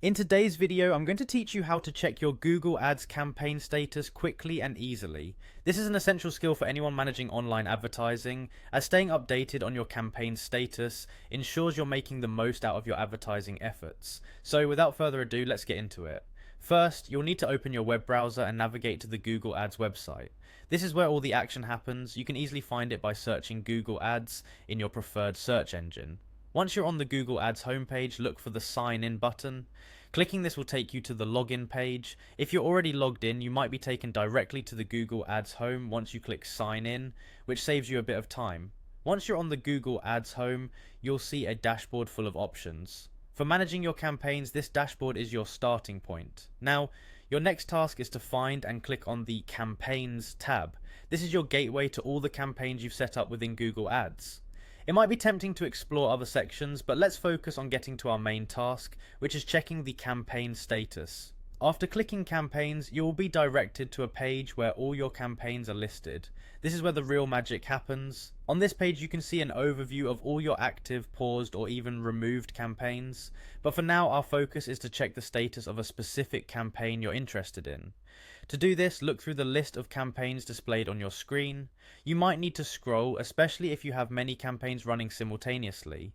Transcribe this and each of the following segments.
In today's video, I'm going to teach you how to check your Google Ads campaign status quickly and easily. This is an essential skill for anyone managing online advertising, as staying updated on your campaign status ensures you're making the most out of your advertising efforts. So without further ado, let's get into it. First, you'll need to open your web browser and navigate to the Google Ads website. This is where all the action happens. You can easily find it by searching Google Ads in your preferred search engine. Once you're on the Google Ads homepage, look for the Sign In button. Clicking this will take you to the login page. If you're already logged in, you might be taken directly to the Google Ads home once you click Sign In, which saves you a bit of time. Once you're on the Google Ads home, you'll see a dashboard full of options. For managing your campaigns, this dashboard is your starting point. Now, your next task is to find and click on the Campaigns tab. This is your gateway to all the campaigns you've set up within Google Ads. It might be tempting to explore other sections, but let's focus on getting to our main task, which is checking the campaign status. After clicking campaigns, you will be directed to a page where all your campaigns are listed. This is where the real magic happens. On this page you can see an overview of all your active, paused or even removed campaigns, but for now our focus is to check the status of a specific campaign you're interested in. To do this, look through the list of campaigns displayed on your screen. You might need to scroll, especially if you have many campaigns running simultaneously.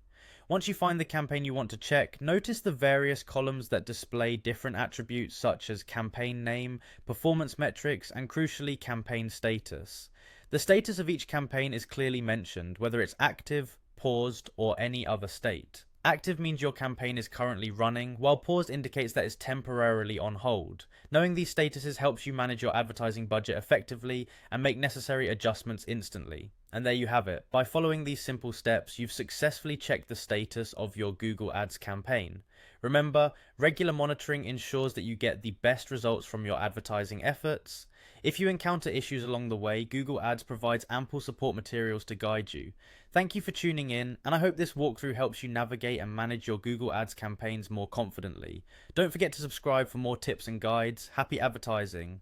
Once you find the campaign you want to check, notice the various columns that display different attributes such as campaign name, performance metrics, and crucially campaign status. The status of each campaign is clearly mentioned, whether it's active, paused, or any other state. Active means your campaign is currently running, while paused indicates that it's temporarily on hold. Knowing these statuses helps you manage your advertising budget effectively and make necessary adjustments instantly. And there you have it. By following these simple steps, you've successfully checked the status of your Google Ads campaign. Remember, regular monitoring ensures that you get the best results from your advertising efforts. If you encounter issues along the way, Google Ads provides ample support materials to guide you. Thank you for tuning in, and I hope this walkthrough helps you navigate and manage your Google Ads campaigns more confidently. Don't forget to subscribe for more tips and guides. Happy advertising!